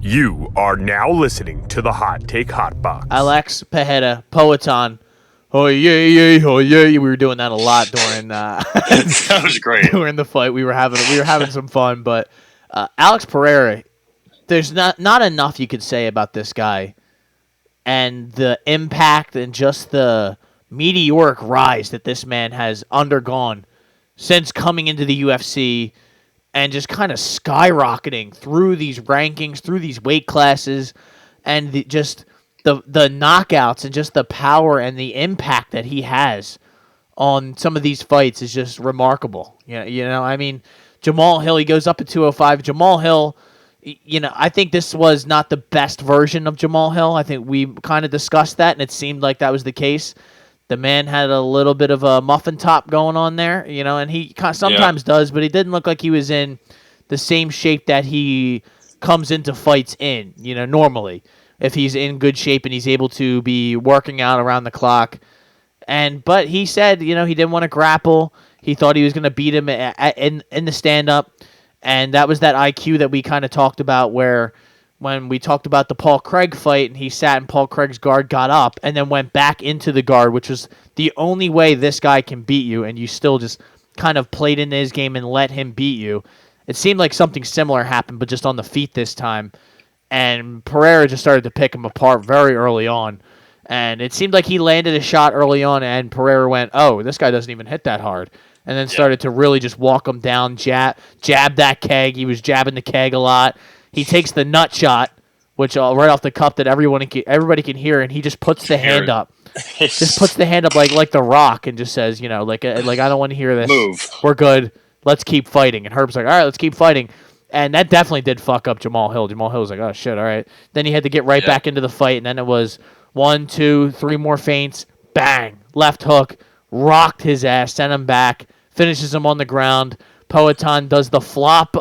You are now listening to the Hot Take Hot Box. Alex, Pereira, Poetan. Oh yeah. We were doing that a lot during That was great. during the fight. We were having some fun, but Alex Pereira, there's not enough you could say about this guy and the impact and just the meteoric rise that this man has undergone since coming into the UFC and just kind of skyrocketing through these rankings, through these weight classes, and the knockouts and just the power and the impact that he has on some of these fights is just remarkable. I mean, Jamahal Hill, he goes up at 205. Jamahal Hill, I think this was not the best version of Jamahal Hill. I think we kind of discussed that, and it seemed like that was the case. The man had a little bit of a muffin top going on there, and he sometimes does, but he didn't look like he was in the same shape that he comes into fights in, normally, if he's in good shape and he's able to be working out around the clock. But he said, he didn't want to grapple. He thought he was going to beat him in the stand-up, and that was that IQ that we kind of talked about where when we talked about the Paul Craig fight and he sat in Paul Craig's guard, got up, and then went back into the guard, which was the only way this guy can beat you, and you still just kind of played into his game and let him beat you. It seemed like something similar happened, but just on the feet this time. And Pereira just started to pick him apart very early on. And it seemed like he landed a shot early on, and Pereira went, oh, this guy doesn't even hit that hard. And then started to really just walk him down, jab that keg. He was jabbing the keg a lot. He takes the nut shot, which right off the cup that everybody can hear, and he just puts the hand up. Just puts the hand up like The Rock and just says, like I don't want to hear this. Move. We're good. Let's keep fighting. And Herb's like, all right, let's keep fighting. And that definitely did fuck up Jamahal Hill. Jamahal Hill was like, oh, shit, all right. Then he had to get right back into the fight, and then it was 1, 2, 3 more feints. Bang. Left hook. Rocked his ass. Sent him back. Finishes him on the ground. Poetan does the flop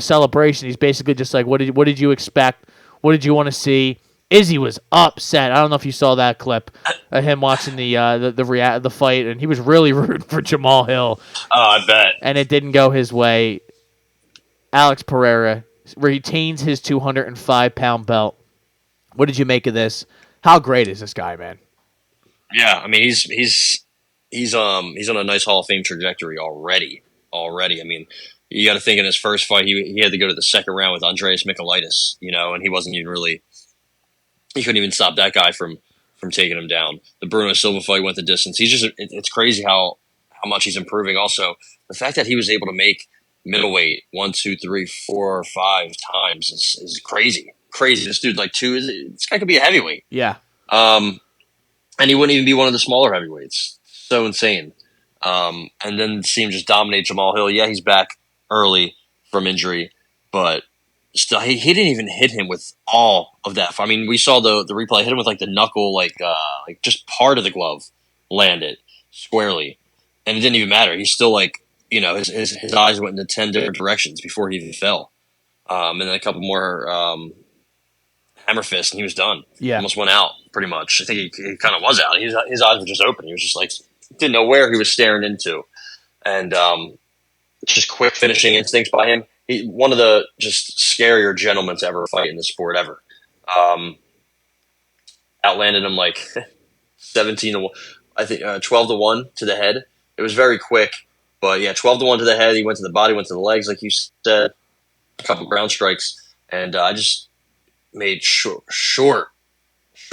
celebration. He's basically just like, what did you expect? What did you want to see? Izzy was upset. I don't know if you saw that clip of him watching the fight, and he was really rooting for Jamahal Hill. Oh, I bet. And it didn't go his way. Alex Pereira retains his 205-pound belt. What did you make of this? How great is this guy, man? Yeah, I mean he's on a nice Hall of Fame trajectory already. I mean, you got to think in his first fight he had to go to the second round with Andreas Michailidis, and he wasn't even really. He couldn't even stop that guy from taking him down. The Bruno Silva fight went the distance. It's crazy how much he's improving. Also, the fact that he was able to make middleweight 1, 2, 3, 4, 5 times is crazy. Crazy. This dude this guy could be a heavyweight. Yeah. And he wouldn't even be one of the smaller heavyweights. So insane. And then see him just dominate Jamahal Hill. Yeah, he's back early from injury, but still, he didn't even hit him with all of that. I mean, we saw the replay. Hit him with the knuckle, just part of the glove landed squarely, and it didn't even matter. He's still his eyes went into 10 different directions before he even fell. And then a couple more hammer fists, and he was done. Yeah, almost went out pretty much. I think he kind of was out. His eyes were just open. He was just didn't know where he was staring into, and just quick finishing instincts by him. One of the just scarier gentlemen to ever fight in the sport ever. Outlanded him 17-1, I think 12-1 to the head. It was very quick, but yeah, 12-1 to the head. He went to the body, went to the legs, like you said, a couple ground strikes, and I just made short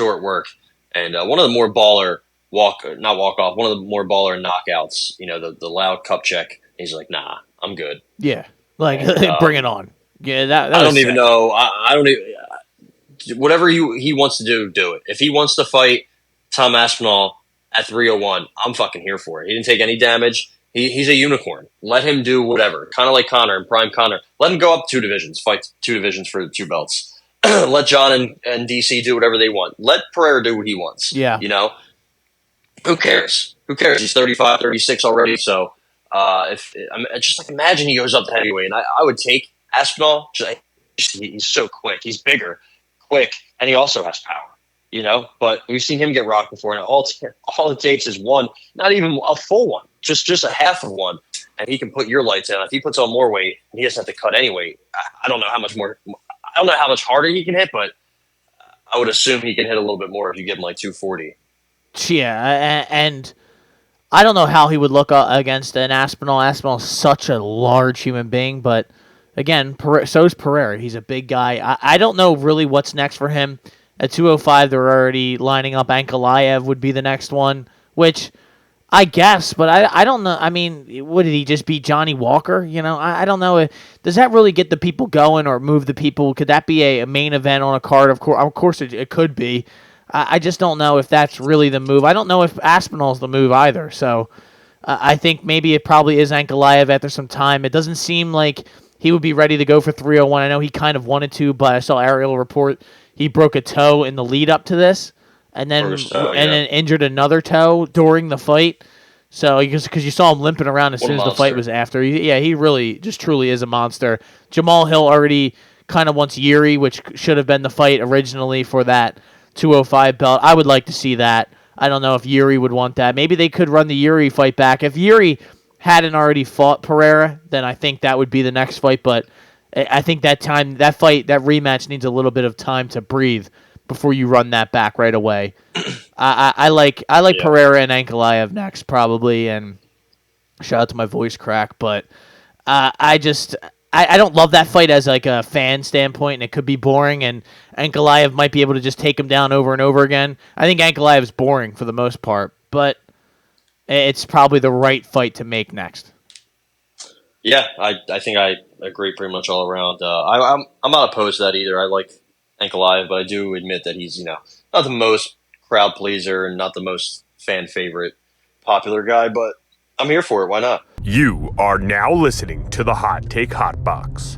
work. And one of the more baller one of the more baller knockouts. The loud cup check. He's like, nah, I'm good. Yeah. Bring it on. Yeah, that I was don't even know. I don't even. Whatever he wants to do it. If he wants to fight Tom Aspinall at 301, I'm fucking here for it. He didn't take any damage. He's a unicorn. Let him do whatever. Kind of like Conor and Prime Conor. Let him go up 2 divisions, fight 2 divisions for the 2 belts. Let John and DC do whatever they want. Let Pereira do what he wants. Yeah. Who cares? He's 35, 36 already, so. Imagine he goes up to heavyweight, and I would take Aspinall. He's so quick. He's bigger, quick, and he also has power. But we've seen him get rocked before, and all it takes is one, not even a full one, just a half of one, and he can put your lights in. If he puts on more weight, and he doesn't have to cut any weight. I don't know how much more. I don't know how much harder he can hit, but I would assume he can hit a little bit more if you give him like 240. Yeah, and I don't know how he would look against an Aspinall. Aspinall's such a large human being, but again, so is Pereira. He's a big guy. I don't know really what's next for him. At 205, they're already lining up. Ankalaev would be the next one, which I guess, but I don't know. I mean, what did he just beat Johnny Walker? I don't know. Does that really get the people going or move the people? Could that be a main event on a card? Of course, it could be. I just don't know if that's really the move. I don't know if Aspinall's the move either. So I think maybe it probably is Ankalaev after some time. It doesn't seem like he would be ready to go for 301. I know he kind of wanted to, but I saw Ariel report he broke a toe in the lead up to this, and then then injured another toe during the fight. So because you saw him limping around as soon as the fight was after. He really just truly is a monster. Jamahal Hill already kind of wants Yuri, which should have been the fight originally for that 205 belt. I would like to see that. I don't know if Yuri would want that. Maybe they could run the Yuri fight back. If Yuri hadn't already fought Pereira, then I think that would be the next fight. But I think that rematch needs a little bit of time to breathe before you run that back right away. I like Pereira and Ankalaev next probably, and shout out to my voice crack, but I don't love that fight as like a fan standpoint, and it could be boring, and Ankalaev might be able to just take him down over and over again. I think Ankalaev is boring for the most part, but it's probably the right fight to make next. Yeah, I think I agree pretty much all around. I'm not opposed to that either. I like Ankalaev, but I do admit that he's not the most crowd pleaser and not the most fan favorite popular guy, but I'm here for it. Why not? You are now listening to the Hot Take Hot Box.